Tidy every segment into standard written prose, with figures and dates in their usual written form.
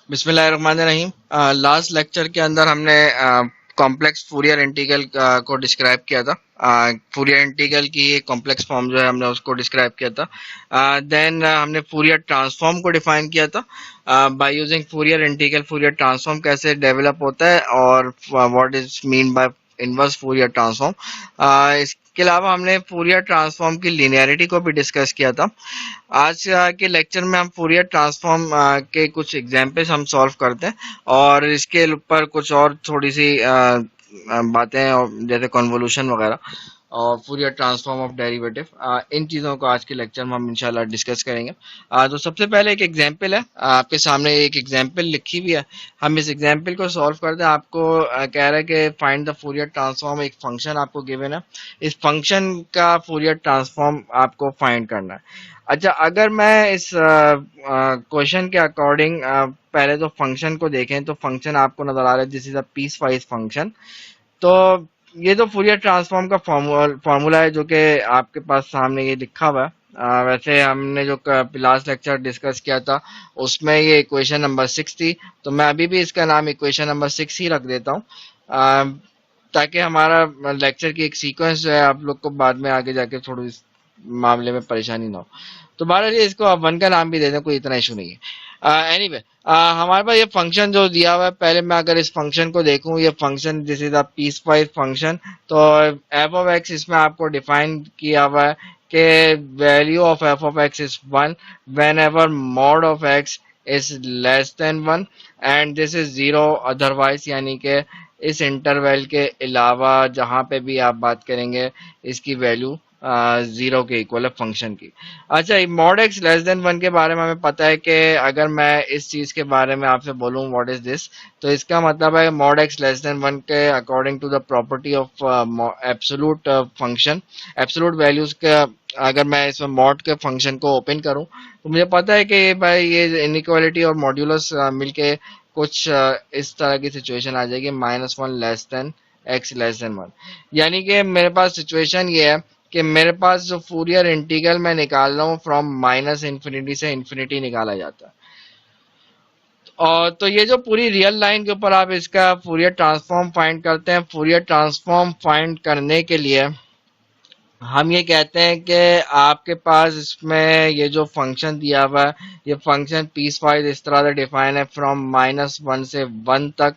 बिस्मिल्लाहिर्रहमानिर्रहीम। Last lecture के अंदर हमने कॉम्प्लेक्स फूरियर इंटीग्रल को डिस्क्राइब किया था। फूरियर इंटीग्रल की एक कॉम्प्लेक्स फॉर्म जो है हमने उसको डिस्क्राइब किया था। देन हमने फूरियर ट्रांसफॉर्म को डिफाइन किया था by using Fourier integral. Fourier transform कैसे डेवलप होता है और what is mean bye inverse Fourier transform. इसके अलावा हमने फूरियर ट्रांसफॉर्म की लिनियरिटी को भी डिस्कस किया था। आज के लेक्चर में हम फूरियर ट्रांसफॉर्म के कुछ एग्जाम्पल्स हम सॉल्व करते हैं और इसके ऊपर कुछ और थोड़ी सी बातें और जैसे कन्वोल्यूशन वगैरह और फूरियर ट्रांसफॉर्म ऑफ डेरिवेटिव, इन चीज़ों को आज के लेक्चर में हम इंशाल्लाह डिस्कस करेंगे। तो सबसे पहले एक एग्जाम्पल है, आपके सामने एक एग्जाम्पल लिखी हुई है। हम इस एग्जाम्पल को सॉल्व करते हैं। आपको कह रहा है कि फाइंड द फूरियर ट्रांसफॉर्म। एक फंक्शन आपको गिवन है, इस फंक्शन का फूरियर ट्रांसफॉर्म आपको फाइंड करना है। अच्छा, अगर मैं इस क्वेश्चन के अकॉर्डिंग पहले तो फंक्शन को देखें तो फंक्शन आपको नजर आ रहा है, this is a piecewise function. तो ये तो फूरियर ट्रांसफॉर्म का फॉर्मूला है जो कि आपके पास सामने ये लिखा हुआ है। वैसे हमने जो लास्ट लेक्चर डिस्कस किया था उसमें ये इक्वेशन नंबर 6 थी, तो मैं अभी भी इसका नाम इक्वेशन नंबर 6 ही रख देता हूँ, ताकि हमारा लेक्चर की एक सीक्वेंस जो है आप लोग को बाद में आगे जाके थोड़ी इस मामले में परेशानी ना हो। तो बहरहाल ये इसको आप वन का नाम भी दे दें, कोई इतना इशू नहीं है। एनीवे, हमारे पास ये फंक्शन जो दिया हुआ है, पहले मैं अगर इस फंक्शन को देखूं, ये function this is a piecewise function. तो एफ ऑफ एक्स इसमें आपको डिफाइन किया हुआ है कि value of f of x is one whenever mod of x is less than one and this is zero otherwise, यानी कि इस इंटरवल के अलावा जहां पे भी आप बात करेंगे इसकी वैल्यू जीरो के इक्वल है फंक्शन की। अच्छा, mod x less than one के बारे में हमें पता है कि अगर मैं इस चीज के बारे में आपसे बोलूं व्हाट इज दिस, तो इसका मतलब है mod x less than one के according to the property of absolute function, absolute values का। अगर मैं इसमें मॉड के फंक्शन को ओपन करूं तो मुझे पता है कि भाई ये इनइक्वालिटी और मॉड्यूलस मिलके कुछ इस तरह की सिचुएशन आ जाएगी, minus one less than x less than one. यानी कि मेरे पास सिचुएशन ये है कि मेरे पास जो फूरियर इंटीग्रल मैं निकाल रहा हूँ फ्रॉम माइनस इन्फिनिटी से इन्फिनिटी निकाला जाता है। और तो ये जो पूरी रियल लाइन के ऊपर आप इसका फूरियर ट्रांसफॉर्म फाइंड करते हैं। फूरियर ट्रांसफॉर्म फाइंड करने के लिए हम ये कहते हैं कि आपके पास इसमें ये जो फंक्शन दिया हुआ है, ये फंक्शन पीस वाइज इस तरह से डिफाइन है, फ्रॉम माइनस वन से वन तक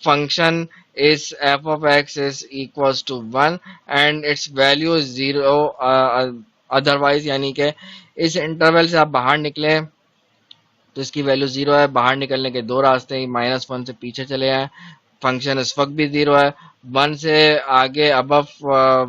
फंक्शन इस f of x is equals to one and its value is zero otherwise, यानी कि इस इंटरवल से आप बाहर निकले तो इसकी वैल्यू जीरो है। बाहर निकलने के दो रास्ते हैं, माइनस वन से पीछे चले आए, फंक्शन इस वक्त भी जीरो है। वन से आगे अबव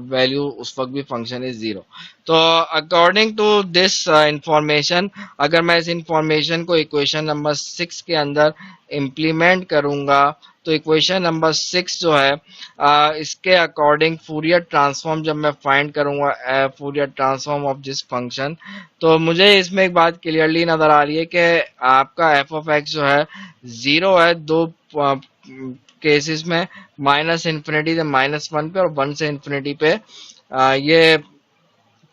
वैल्यू उस वक्त भी फंक्शन इज जीरो। तो अकॉर्डिंग टू दिस इंफॉर्मेशन, अगर मैं इस इंफॉर्मेशन को इक्वेशन नंबर 6 के अंदर इम्प्लीमेंट करूंगा तो इक्वेशन नंबर 6 जो है इसके अकॉर्डिंग फूरियर ट्रांसफॉर्म जब मैं फाइंड करूंगा Fourier transform of this function, तो मुझे इसमें एक बात क्लियरली नजर आ रही है कि आपका एफ ऑफ एक्स जो है जीरो है दो केसेस में, माइनस इन्फिनिटी से माइनस वन पे और वन से इन्फिनिटी पे ये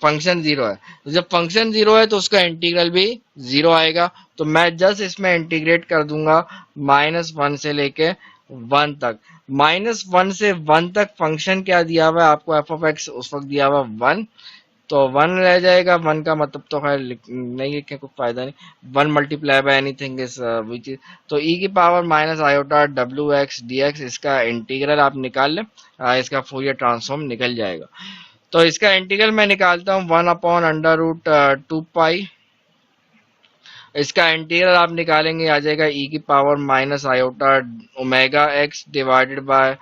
फंक्शन जीरो है। तो जब फंक्शन जीरो है तो उसका इंटीग्रल भी जीरो आएगा। तो मैं जस्ट इसमें इंटीग्रेट कर दूंगा माइनस वन से लेके वन तक। माइनस वन से वन तक फंक्शन क्या दिया हुआ है आपको, एफ ऑफ एक्स उस वक्त दिया हुआ वन, तो वन रह जाएगा। वन का मतलब तो खैर नहीं लिखे, कोई फायदा नहीं। One multiply by anything is which is, तो ई की power minus iota W x D x, इसका इंटीग्रल आप निकाल लें, इसका फूरियर ट्रांसफॉर्म निकल जाएगा। तो इसका इंटीग्रल मैं निकालता हूँ one upon under root two pi. इसका इंटीग्रल आप निकालेंगे आ जाएगा ई की power minus iota omega x divided by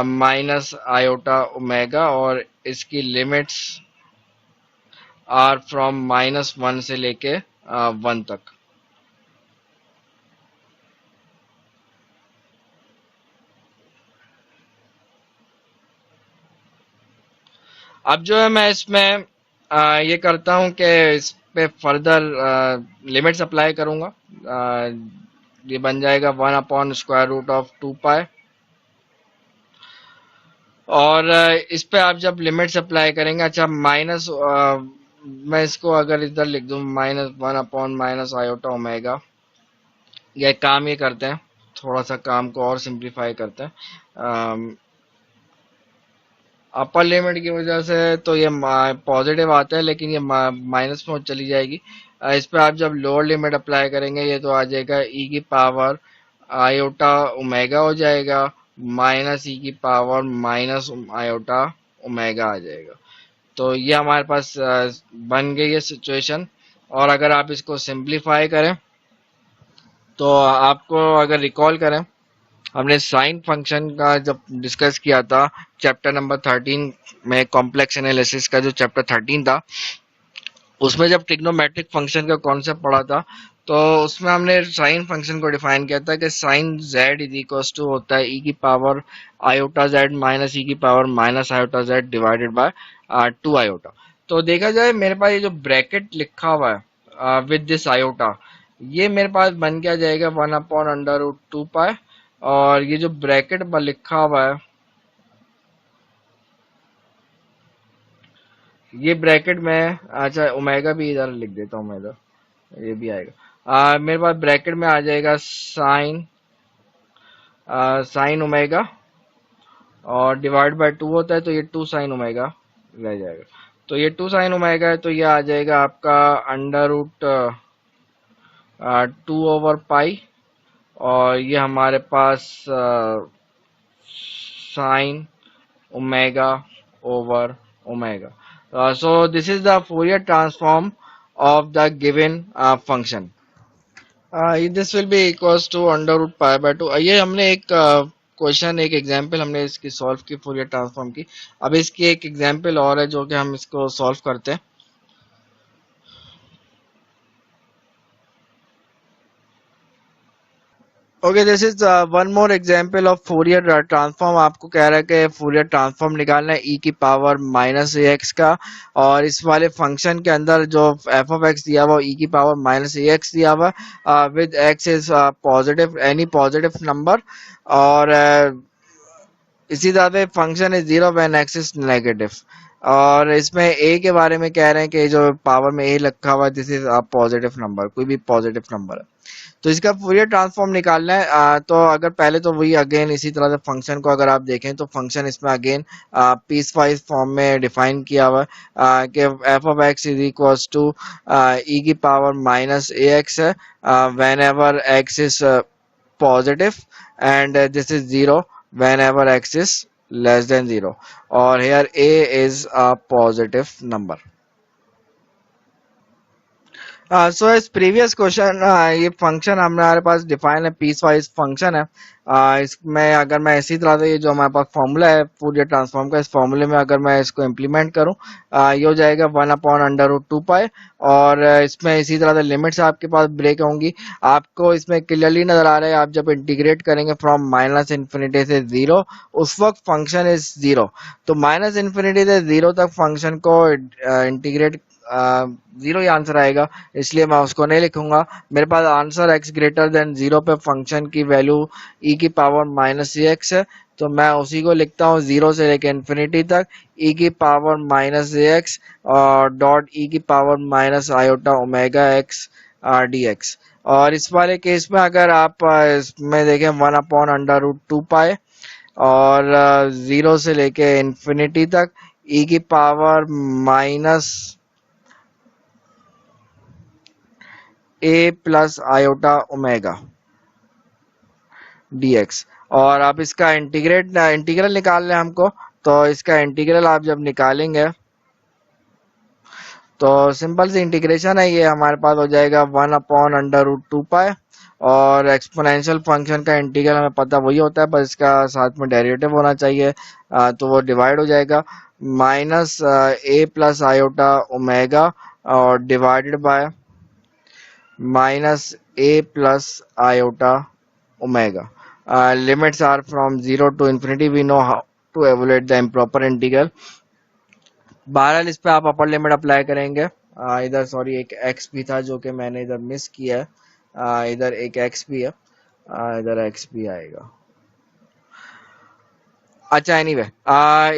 minus iota omega, और इसकी limits are from minus one से लेके वन तक। अब जो है मैं इसमें ये करता हूं कि इस पे फर्दर लिमिट्स अप्लाई करूंगा। ये बन जाएगा one upon square root of two pi, और इस पे आप जब लिमिट्स अप्लाई करेंगे, अच्छा माइनस, मैं इसको अगर इधर लिख दूं minus one upon minus iota omega, या एक काम ये करते हैं, थोड़ा सा काम को और सिंप्लीफाई करते हैं। अपर लिमिट की वजह से तो ये पॉजिटिव आता है, लेकिन ये माइनस में चली जाएगी। इस पे आप जब लोअर लिमिट अप्लाई करेंगे ये तो आ जाएगा ई की पावर आयोटा ओमेगा हो जाएगा, माइनस ई की पावर माइनस आयोटा ओमेगा आ जाएगा। तो ये हमारे पास बन गई है सिचुएशन। और अगर आप इसको सिंप्लीफाई करें तो आपको अगर रिकॉल करें, हमने साइन फंक्शन का जब डिस्कस किया था चैप्टर नंबर 13 में, कॉम्प्लेक्स एनालिसिस का जो चैप्टर 13 था, उसमें जब ट्रिग्नोमेट्रिक फंक्शन का कॉन्सेप्ट पढ़ा था, तो उसमें हमने साइन फंक्शन को डिफाइन किया था कि sine z is equal to होता है ई की power iota z minus e की power minus iota z divided by 2 iota. तो देखा जाए मेरे पास ये जो ब्रैकेट लिखा हुआ है विद दिस आयोटा, ये मेरे पास बन क्या जाएगा 1/√2 पाई। और ये जो ब्रैकेट पर लिखा हुआ है, ये ब्रैकेट में, अच्छा ओमेगा भी इधर लिख देता हूँ मैं, इधर ये भी आएगा। मेरे पास ब्रैकेट में आ जाएगा साइन ओमेगा, और डिवाइड बाय 2 होता है तो ये 2 साइन ओमेगा रह जाएगा। तो ये 2 साइन ओमेगा है, तो ये आ जाएगा आपका √2/पाई। और ये हमारे पास sine omega over omega. So this is the Fourier transform of the given function. This will be equals to √π/2। ये हमने एक क्वेश्चन, एक एग्जांपल हमने इसकी सॉल्व की फोरियर ट्रांसफॉर्म की। अब इसकी एक एग्जांपल और है जो कि हम इसको सॉल्व करते हैं। Okay, this is one more example of Fourier transform. आपको कह रहा है कि फोरियर ट्रांसफॉर्म निकालना है ई की पावर माइनस ए एक्स का, और इस वाले फंक्शन के अंदर जो एफ ऑफ एक्स दिया हुआ ई की पावर माइनस ए एक्स दिया हुआ, with x is positive, any positive number. और इसी तरह से function is zero when x is negative. और इसमें ए के बारे में कह रहे हैं कि जो पावर में ए लिखा हुआ this is a positive number, कोई भी पॉजिटिव नंबर है। तो इसका फूरियर ट्रांसफॉर्म निकालना है। तो अगर पहले तो वही अगेन इसी तरह से फंक्शन को अगर आप देखें तो फंक्शन इसमें अगेन पीस वाइज फॉर्म में डिफाइन किया हुआ है कि f of x is equals to e की पावर माइनस ए एक्स है whenever x is positive, and this is 0 whenever x is less than 0, or here a is a positive number. सो इस previous question, ये function हमारे पास define है, piece wise function है। इसमें अगर मैं इसी तरह से ये जो हमारे पास फॉर्मूला है फूरियर ट्रांसफॉर्म का, इस फॉर्मूले में अगर मैं इसको इम्प्लीमेंट करूं, ये हो जाएगा 1/√2 पाई। और इसमें इसी तरह से लिमिट्स आपके पास ब्रेक होंगी। आपको इसमें क्लियरली नजर आ रहा है, आप जब इंटीग्रेट करेंगे फ्रॉम माइनस इन्फिनिटी से जीरो, उस वक्त फंक्शन इज जीरो। तो माइनस इन्फिनिटी से जीरो तक फंक्शन को इंटीग्रेट, जीरो ही आंसर आएगा, इसलिए मैं उसको नहीं लिखूंगा। मेरे पास answer x greater than zero पे फंक्शन की वैल्यू e की पावर माइनस सी एक्स है, तो मैं उसी को लिखता हूँ जीरो से लेकर इन्फिनिटी तक e की पावर माइनस एक्स और डॉट e की power minus iota omega x D x. और इस वाले केस में अगर आप इसमें देखें 1/√2 पाई, और जीरो से लेके इन्फिनिटी तक e की पावर माइनस ए प्लस आयोटा ओमेगा dx। और आप इसका इंटीग्रल निकालना है हमको। तो इसका इंटीग्रल आप जब निकालेंगे तो सिंपल सी इंटीग्रेशन है, ये हमारे पास हो जाएगा 1/√2 पाई। और एक्सपोनेंशियल फंक्शन का इंटीग्रल हमें पता वही होता है, बस इसका साथ में डेरिवेटिव होना चाहिए। तो वो डिवाइड हो जाएगा माइनस ए प्लस आयोटा ओमेगा और divided by minus A plus iota omega. Limits are from 0 to infinity. We know how to evaluate the improper integral. बहरहाल इस पे आप अपर लिमिट अप्लाई करेंगे। इधर सॉरी एक x भी था जो कि मैंने इधर मिस किया है, इधर एक x भी है, इधर x भी आएगा। अच्छा एनीवे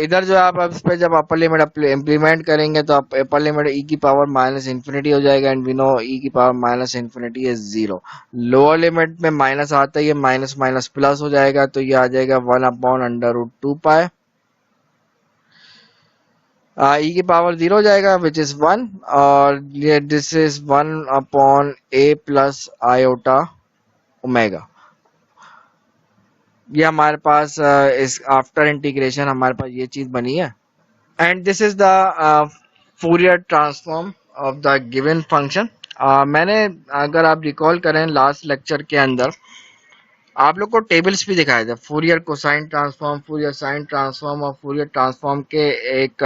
इधर जो आप अब इस पे जब अपर लिमिट इम्प्लीमेंट करेंगे तो आप अपर लिमिट ई की पावर माइनस इन्फिनिटी हो जाएगा एंड वी नो ई की power minus infinity is zero. Lower limit में माइनस आता है, ये माइनस माइनस प्लस हो जाएगा तो ये आ जाएगा 1/√2 पाई। ई की पावर जीरो हो जाएगा विच इज 1, और ये this is 1/a plus iota omega. ये हमारे पास इस आफ्टर इंटीग्रेशन हमारे पास ये चीज बनी है and this is the Fourier transform of the given function. मैंने, अगर आप रिकॉल करें लास्ट लेक्चर के अंदर आप लोग को टेबल्स भी दिखाए थे, Fourier cosine transform, Fourier sign transform और फूरियर ट्रांसफॉर्म के एक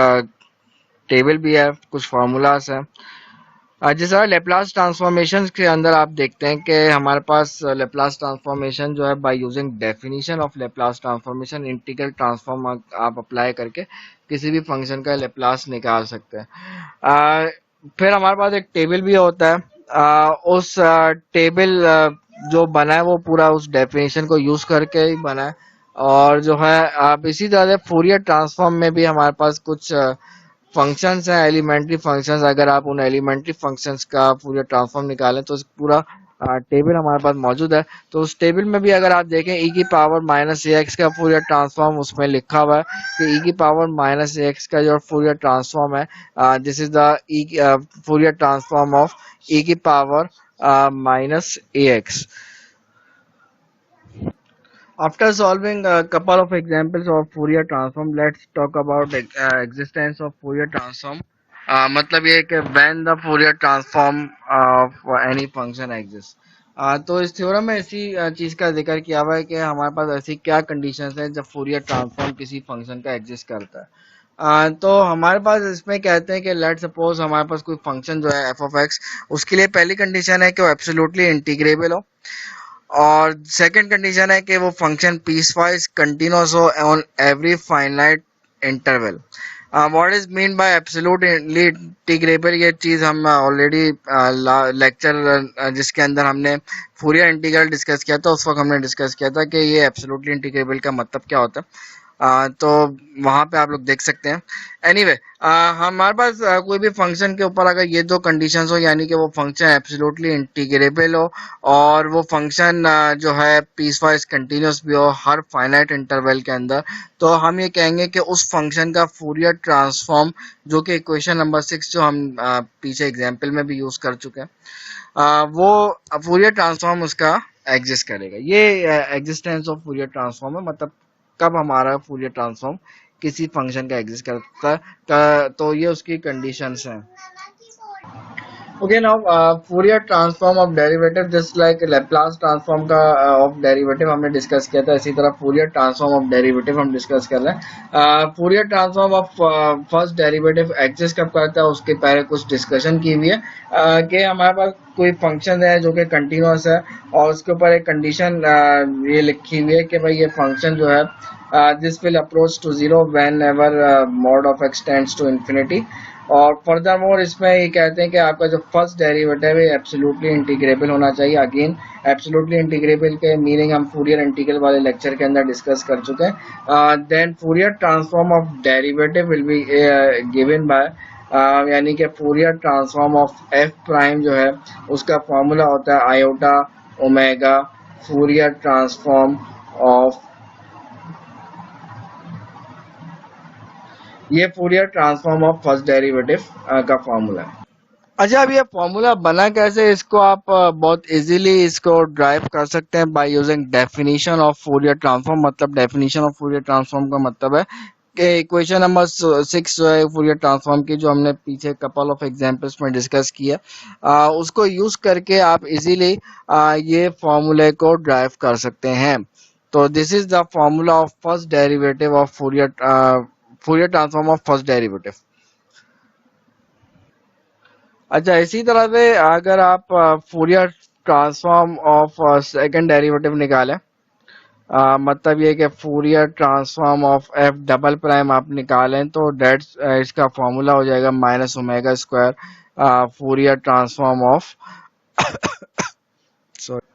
टेबल भी है, कुछ फार्मूलाज हैं। जिस तरह लेप्लास ट्रांसफॉर्मेशन के अंदर आप देखते हैं कि हमारे पास लेप्लास ट्रांसफॉर्मेशन जो है by using definition of Laplace transformation integral transform आप अप्लाई करके किसी भी फंक्शन का लेप्लास निकाल सकते हैं। फिर हमारे पास एक टेबल भी होता है, उस टेबल जो बना है वो पूरा उस डेफिनेशन को यूज करके ही बना है। और जो है आप इसी तरह से फूरियर ट्रांसफॉर्म में भी हमारे पास कुछ फंक्शंस हैं, एलिमेंट्री फंक्शंस। अगर आप उन एलिमेंट्री फंक्शंस का फूरियर ट्रांसफॉर्म निकालें तो पूरा टेबल हमारे पास मौजूद है। तो उस टेबल में भी अगर आप देखें ई की पावर माइनस ए एक्स का फूरियर ट्रांसफॉर्म उसमें लिखा हुआ है कि ई की पावर माइनस ए एक्स का जो फूरियर ट्रांसफॉर्म है, this is the e Fourier transform of e की power minus a x. After solving a couple of examples of Fourier transform, let's talk about existence of Fourier transform. मतलब ये है कि when the Fourier transform of any function exists. तो इस theorem में इसी चीज का जिक्र किया हुआ है कि हमारे पास ऐसी क्या कंडीशंस हैं जब फूरियर ट्रांसफॉर्म किसी फंक्शन का एग्जिस्ट करता है। तो हमारे पास इसमें कहते हैं कि लेट सपोज हमारे पास कोई फंक्शन जो है एफ ऑफ एक्स, उसके लिए पहली कंडीशन है कि वो एब्सोल्युटली इंटीग्रेबल हो, और सेकंड कंडीशन है कि वो फंक्शन पीस वाइज कंटिन्यूस हो on every finite interval. What is mean bye absolutely integrable, ये चीज हम ऑलरेडी लेक्चर जिसके अंदर हमने फूरियर इंटीग्रल डिस्कस किया था उस वक्त हमने डिस्कस किया था कि ये एब्सोल्युटली इंटीग्रेबल का मतलब क्या होता है। तो वहां पे आप लोग देख सकते हैं। एनीवे हमारे पास कोई भी फंक्शन के ऊपर अगर ये दो कंडीशंस हो, यानी कि वो फंक्शन एब्सोल्युटली इंटीग्रेबल हो और वो फंक्शन जो है पीस वाइज कंटिन्यूस भी हो हर फाइनाइट इंटरवल के अंदर, तो हम ये कहेंगे कि उस फंक्शन का फूरियर ट्रांसफॉर्म, जो कि इक्वेशन नंबर 6 जो हम पीछे एग्जाम्पल में भी यूज कर चुके हैं, वो फूरियर ट्रांसफॉर्म उसका एग्जिस्ट करेगा। ये एग्जिस्टेंस ऑफ फूरियर ट्रांसफॉर्म है, मतलब कब हमारा फूरियर ट्रांसफॉर्म किसी फंक्शन का एग्जिस्ट करता है, तो ये उसकी कंडीशंस हैं। Okay now Fourier transform of derivative just like Laplace transform का ऑफ डेरिवेटिव हमने डिस्कस किया था, इसी तरह फूरियर ट्रांसफॉर्म ऑफ डेरिवेटिव हम डिस्कस कर रहे हैं। Fourier transform of first derivative exist कब करता है उसके पहले कुछ डिस्कशन की हुई है कि हमारे पास कोई फंक्शन है जो कि कंटिन्यूस है और उसके ऊपर एक कंडीशन ये लिखी हुई है कि भाई ये फंक्शन जो है this will approach to zero whenever mod of x tends to infinity. और फर्दर मोर इसमें ये कहते हैं कि आपका जो फर्स्ट डेरिवेटिव है एब्सोल्युटली इंटीग्रेबल होना चाहिए। अगेन एब्सोल्युटली इंटीग्रेबल के मीनिंग हम फूरियर इंटीग्रल वाले लेक्चर के अंदर डिस्कस कर चुके हैं। Then Fourier transform of derivative will be given by, यानी कि Fourier transform of f prime जो है उसका फॉर्मूला होता है iota omega Fourier transform of, ये Fourier transform of first derivative का फॉर्मूला है। अच्छा अब ये फॉर्मूला बना कैसे, इसको आप बहुत इजीली इसको ड्राइव कर सकते हैं by using definition of Fourier transform. मतलब डेफिनेशन ऑफ फूरियर ट्रांसफॉर्म का मतलब है कि इक्वेशन नंबर 6 जो है फूरियर ट्रांसफॉर्म की, जो हमने पीछे कपल ऑफ एग्जांपल्स में डिस्कस किया, उसको यूज करके आप इजीली ये फॉर्मूले को ड्राइव कर सकते हैं। तो this is the formula of first derivative of Fourier transform of first derivative. अच्छा इसी तरह से अगर आप Fourier transform of second derivative निकालें, मतलब ये कि Fourier transform of F double prime आप निकालें तो डेट्स इसका फॉर्मूला हो जाएगा minus omega square Fourier transform of sorry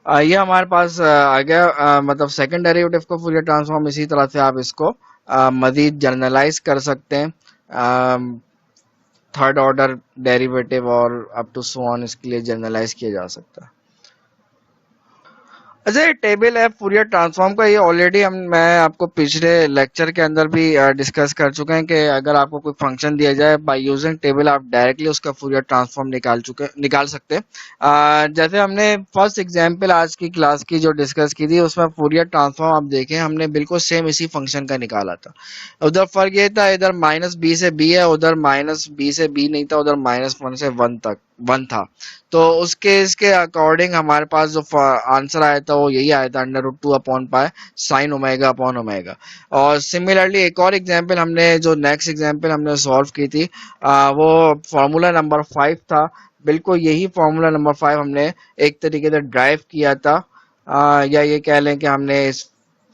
ये हमारे पास आ गया, मतलब सेकंड डेरिवेटिव को फूरियर ट्रांसफॉर्म इसी तरह से आप इसको मजीद जर्नलाइज कर सकते हैं। थर्ड ऑर्डर डेरिवेटिव और अप टू सो ऑन इसके लिए जर्नलाइज किया जा सकता है। अच्छा, ये टेबल है फूरियर ट्रांसफॉर्म का, ये ऑलरेडी मैं आपको पिछले लेक्चर के अंदर भी डिस्कस कर चुके हैं कि अगर आपको कोई फंक्शन दिया जाए बाय यूजिंग टेबल आप डायरेक्टली उसका फूरियर ट्रांसफॉर्म निकाल सकते हैं। जैसे हमने फर्स्ट एग्जांपल आज की क्लास की जो डिस्कस की थी उसमें फूरियर ट्रांसफॉर्म आप देखें हमने बिल्कुल सेम इसी फंक्शन का निकाला था। उधर फर्क ये था, इधर माइनस बी से बी है, उधर माइनस बी से बी नहीं था, उधर माइनस वन से वन तक वन था। तो उसके इसके अकॉर्डिंग हमारे पास जो आंसर आया था वो यही आया था, under root two upon pi sine omega upon omega. और सिमिलरली एक और एग्जांपल हमने जो नेक्स्ट एग्जांपल हमने सॉल्व की थी वो फॉर्मूला नंबर 5 था। बिल्कुल यही फॉर्मूला नंबर 5 हमने एक तरीके से ड्राइव किया था, या ये कह लें कि हमने इस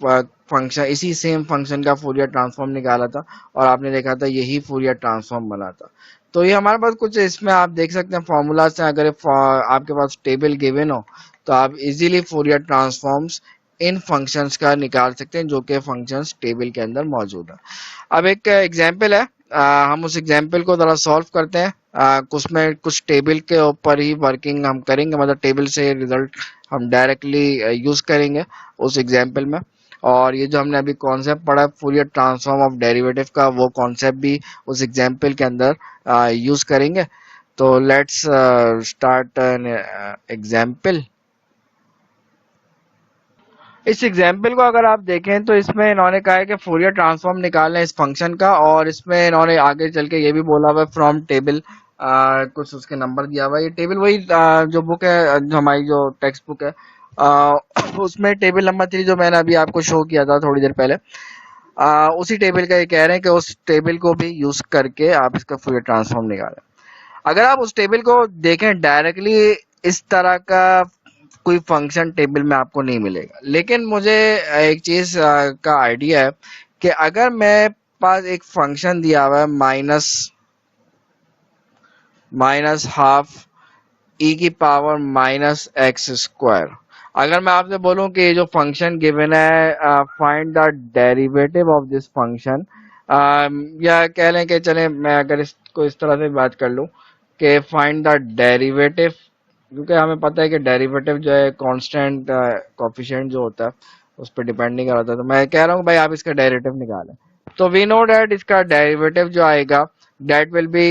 फंक्शन इसी सेम फंक्शन का फूरियर ट्रांसफॉर्म निकाला था और आपने देखा था यही फूरियर ट्रांसफॉर्म बना था। तो ये हमारे पास कुछ इसमें आप देख सकते हैं फॉर्मूला से, अगर आपके पास टेबल गिवन हो तो आप इजीली फूरियर ट्रांसफॉर्म्स इन फंक्शंस का निकाल सकते हैं जो कि फंक्शंस टेबल के अंदर मौजूद है। अब एक एग्जांपल है, हम उस एग्जांपल को जरा सॉल्व करते हैं। उसमें कुछ टेबल के ऊपर ही वर्किंग हम करेंगे, मतलब टेबल से रिजल्ट हम डायरेक्टली यूज करेंगे उस एग्जांपल में। और ये जो हमने अभी कॉन्सेप्ट पढ़ा फूरियर ट्रांसफॉर्म ऑफ डेरिवेटिव का वो कॉन्सेप्ट भी उस एग्जांपल के अंदर यूज करेंगे। तो लेट्स स्टार्ट एन एग्जांपल। इस एग्जाम्पल को अगर आप देखें तो इसमें इन्होंने कहा है कि फूरियर ट्रांसफॉर्म निकालना है इस फंक्शन का, और इसमें इन्होंने आगे चल के ये भी बोला हुआ है फ्रॉम टेबल, कुछ उसके नंबर दिया हुआ है। ये टेबल वही जो बुक है, जो हमारी जो टेक्स्ट बुक है, उसमें टेबल नंबर 3 जो मैंने अभी आपको शो किया था थोड़ी देर पहले, उसी टेबल का ये कह रहे हैं कि उस टेबल को भी यूज करके आप इसका फूरियर ट्रांसफॉर्म निकालें। अगर आप उस टेबल को देखें डायरेक्टली इस तरह का कोई फंक्शन टेबल में आपको नहीं मिलेगा, लेकिन मुझे एक चीज का आइडिया है कि अगर मैं पास एक फंक्शन दिया हुआ है माइनस हाफ ई की पावर माइनस एक्स स्क्वायर, अगर मैं आपसे बोलूं कि ये जो फंक्शन गिवन है find the derivative of this function, या कह लें कि चले मैं अगर इसको इस तरह से बात कर लूं कि फाइंड द डेरिवेटिव, क्योंकि हमें पता है कि डेरिवेटिव जो है कांस्टेंट कोफिशिएंट जो होता है उस पर डिपेंड नहीं करता, तो मैं कह रहा हूँ भाई आप इसका डेरिवेटिव निकालें। तो वी नो डैट इसका डेरिवेटिव जो आएगा दैट विल बी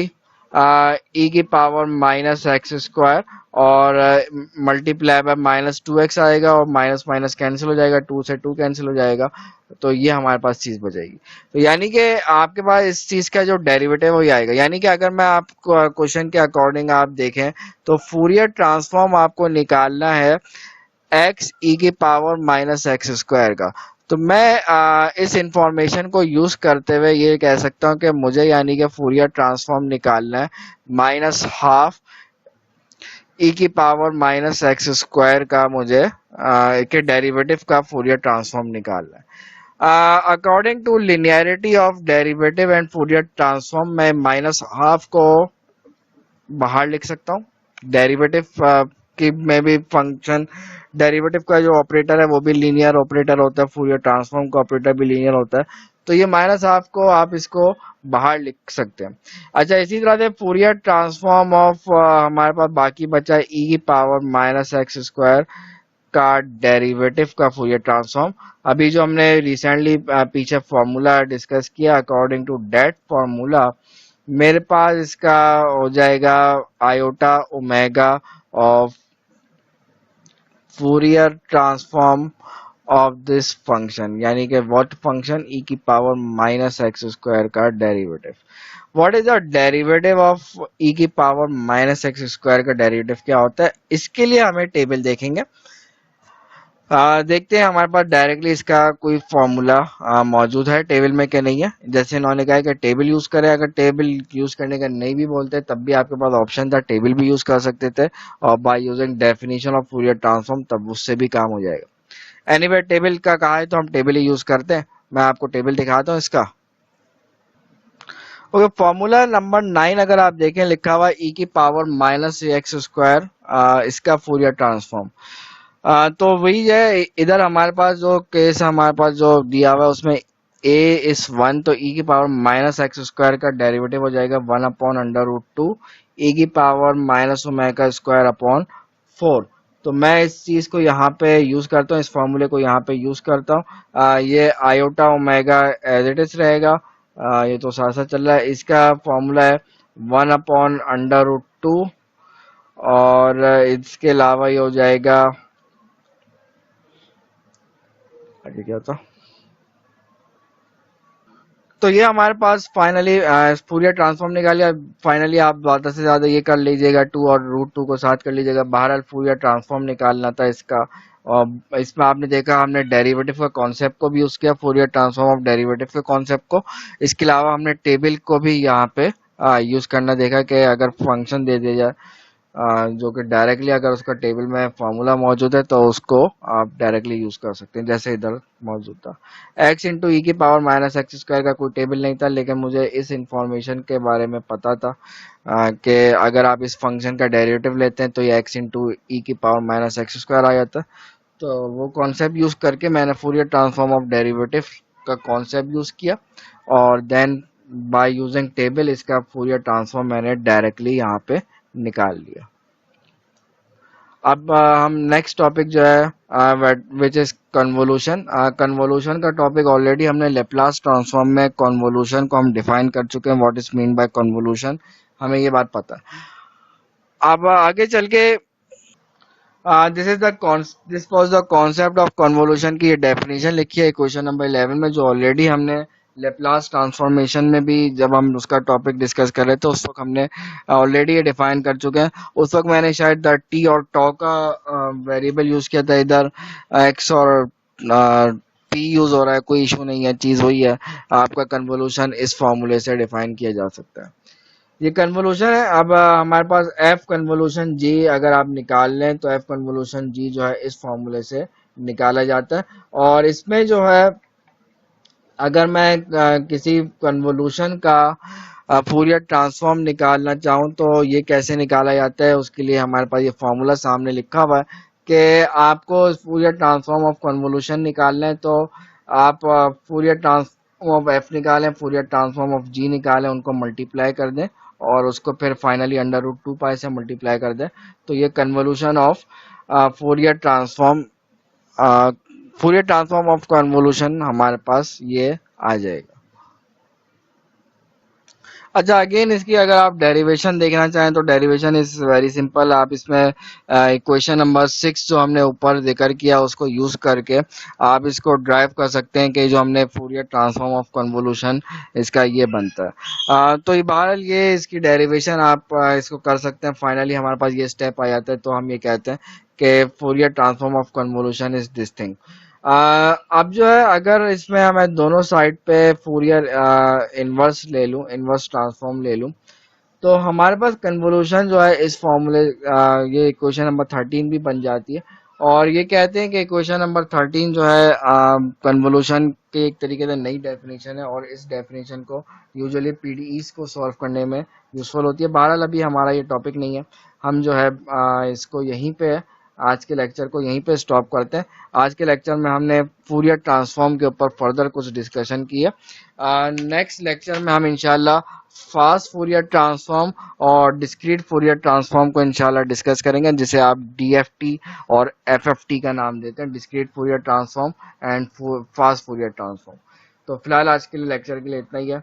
ई की पावर माइनस एक्स स्क्वायर और multiply by minus two x आएगा और माइनस माइनस कैंसिल हो जाएगा, टू से टू कैंसिल हो जाएगा, तो ये हमारे पास चीज बचेगी। तो यानी कि आपके पास इस चीज का जो डेरिवेटिव वही आएगा। यानी कि अगर मैं आपको क्वेश्चन के अकॉर्डिंग आप देखें तो फूरियर ट्रांसफॉर्म आपको निकालना है एक्स ई की पावर माइनस एक्स स्क्वायर का। तो मैं इस इंफॉर्मेशन को यूज करते हुए ये कह सकता हूं कि मुझे यानी कि फूरियर ट्रांसफॉर्म निकालना है माइनस हाफ ई की पावर माइनस एक्स स्क्वायर का, मुझे के डेरिवेटिव का फूरियर ट्रांसफॉर्म निकालना है। According to linearity of derivative and Fourier transform मैं माइनस हाफ को बाहर लिख सकता हूँ। डेरिवेटिव की में भी फंक्शन डेरिवेटिव का जो ऑपरेटर है वो भी लीनियर ऑपरेटर होता है, फूरियर ट्रांसफॉर्म का ऑपरेटर भी लीनियर होता है, तो ये माइनस हाफ को आप इसको बाहर लिख सकते हैं। अच्छा, इसी तरह से फूरियर ट्रांसफॉर्म ऑफ हमारे पास बाकी बचा है ई की पावर माइनस एक्स स्क्वायर का डेरिवेटिव का फूरियर ट्रांसफॉर्म। अभी जो हमने रिसेंटली पीछे फॉर्मूला डिस्कस किया, अकॉर्डिंग टू दैट फॉर्मूला मेरे पास इसका हो जाएगा iota omega of Fourier transform of this function, यानी कि व्हाट फंक्शन ई की पावर माइनस एक्स स्क्वायर का derivative. What is the derivative of e की पावर माइनस एक्स स्क्वायर का डेरिवेटिव क्या होता है, इसके लिए हमें टेबल देखेंगे। देखते हैं हमारे पास डायरेक्टली इसका कोई फॉर्मूला मौजूद है टेबल में क्या नहीं है। जैसे इन्होंने कहा कि टेबल यूज करें, अगर टेबल यूज करने का नहीं भी बोलते तब भी आपके पास ऑप्शन था, टेबल भी यूज कर सकते थे, और by using definition of Fourier transform तब उससे भी काम हो जाएगा। एनीवे टेबल का कहा है तो हम टेबल ही यूज करते हैं। मैं आपको टेबल दिखाता हूँ इसका। ओके, फॉर्मूला नंबर 9 अगर आप देखें लिखा हुआ ई की पावर माइनस एक्स स्क्वायर, इसका फूरियर ट्रांसफॉर्म। तो वही है, इधर हमारे पास जो केस हमारे पास जो दिया हुआ है उसमें a इज 1, तो e की पावर माइनस एक्स स्क्वायर का डेरिवेटिव हो जाएगा 1/√2 e की power minus omega square upon 4। तो मैं इस चीज को यहाँ पे यूज करता हूँ, इस फॉर्मूले को यहाँ पे यूज करता हूँ। ये iota omega as it is रहेगा। ये तो साथ साथ चल रहा है। इसका फॉर्मूला है 1/√2, और इसके अलावा ये हो जाएगा, आगे क्या था, तो ये हमारे पास फाइनली फूरियर ट्रांसफॉर्म निकाल लिया। फाइनली आप ज्यादा से ज्यादा ये कर लीजिएगा, 2 और √2 को साथ कर लीजिएगा। बहरहाल फूरियर ट्रांसफॉर्म निकालना था इसका, और इसमें आपने देखा हमने डेरिवेटिव का कॉन्सेप्ट को भी यूज किया, फूरियर ट्रांसफॉर्म ऑफ डेरिवेटिव के कॉन्सेप्ट को। इसके अलावा हमने टेबल को भी यहाँ पे यूज करना देखा कि अगर फंक्शन दे दिया जाए जो कि डायरेक्टली अगर उसका टेबल में फॉर्मूला मौजूद है तो उसको आप डायरेक्टली यूज कर सकते हैं, जैसे इधर मौजूद था। x इंटू ई की पावर माइनस एक्स स्क्वायर का कोई टेबल नहीं था, लेकिन मुझे इस इंफॉर्मेशन के बारे में पता था कि अगर आप इस फंक्शन का डेरिवेटिव लेते हैं तो ये x इंटू ई की पावर माइनस एक्स स्क्वायर आ जाता है। तो वो कॉन्सेप्ट यूज करके मैंने फूरियर ट्रांसफॉर्म ऑफ डेरिवेटिव का कॉन्सेप्ट यूज किया, और देन बाय यूजिंग टेबल इसका फूरियर ट्रांसफॉर्म मैंने डायरेक्टली यहाँ पे निकाल लिया। अब हम नेक्स्ट टॉपिक जो है विच इज कन्वोलूशन। कन्वोलूशन का टॉपिक ऑलरेडी हमने लेप्लास ट्रांसफॉर्म में कन्वोलूशन को हम डिफाइन कर चुके हैं, what is mean by convolution, हमें ये बात पता है। अब आगे चल के this was the concept of convolution की ये डेफिनेशन लिखी है क्वेश्चन नंबर 11 में, जो ऑलरेडी हमने लेप्लास ट्रांसफॉर्मेशन में भी जब हम उसका टॉपिक डिस्कस कर रहे थे उस वक्त हमने ऑलरेडी ये डिफाइन कर चुके हैं। उस वक्त मैंने शायद टी और टॉ का वेरिएबल यूज किया था, इधर एक्स और पी यूज हो रहा है, कोई इशू नहीं है, चीज वही है। आपका कन्वोलूशन इस फॉर्मूले से डिफाइन किया जा सकता है। ये कन्वोलूशन है। अब हमारे पास एफ कन्वोलूशन जी अगर आप निकाल लें तो एफ कन्वोलूशन जी जो है इस फॉर्मूले से निकाला जाता है। और इसमें जो है अगर मैं किसी कन्वोलूशन का फूरियर ट्रांसफॉर्म निकालना चाहूँ तो ये कैसे निकाला जाता है, उसके लिए हमारे पास ये फॉर्मूला सामने लिखा हुआ है कि आपको फूरियर ट्रांसफॉर्म ऑफ कन्वोलूशन निकालना है तो आप फूरियर ट्रांसफॉर्म ऑफ एफ निकालें, फूरियर ट्रांसफॉर्म ऑफ जी निकालें, उनको मल्टीप्लाई कर दें और उसको फिर फाइनली √2 से मल्टीप्लाई कर दें, तो ये convolution of Fourier transform Fourier transform of convolution हमारे पास ये आ जाएगा। अच्छा, अगेन इसकी अगर आप डेरिवेशन देखना चाहें तो डेरिवेशन इज वेरी सिंपल। आप इसमें इक्वेशन नंबर 6 जो हमने ऊपर जिक्र किया उसको यूज करके आप इसको ड्राइव कर सकते हैं कि जो हमने फूरियर ट्रांसफॉर्म ऑफ कन्वोलूशन इसका ये बनता है। तो ये बहरहाल ये इसकी डेरिवेशन आप इसको कर सकते हैं। फाइनली हमारे पास ये स्टेप आ जाता है तो हम ये कहते हैं कि Fourier transform of convolution is this thing. अब जो है अगर इसमें मैं दोनों साइड पे फूरियर इनवर्स ले लूं, इनवर्स ट्रांसफॉर्म ले लूं, तो हमारे पास कन्वोलूशन जो है इस फॉर्मूले ये इक्वेशन नंबर 13 भी बन जाती है। और ये कहते हैं कि इक्वेशन नंबर 13 जो है कन्वोलूशन के एक तरीके से नई डेफिनेशन है, और इस डेफिनेशन को यूजुअली पीडीईस को सॉल्व करने में यूजफुल होती है। बहरहाल अभी हमारा ये टॉपिक नहीं है, हम जो है इसको यहीं पे आज के लेक्चर को यहीं पे स्टॉप करते हैं। आज के लेक्चर में हमने फूरियर ट्रांसफॉर्म के ऊपर फर्दर कुछ डिस्कशन की है। नेक्स्ट लेक्चर में हम इंशाल्लाह फास्ट फूरियर ट्रांसफॉर्म और डिस्क्रीट फूरियर ट्रांसफॉर्म को इंशाल्लाह डिस्कस करेंगे, जिसे आप डीएफटी और एफएफटी का नाम देते हैं, discrete Fourier transform and fast Fourier transform. तो फिलहाल आज के लिए लेक्चर के लिए इतना ही है।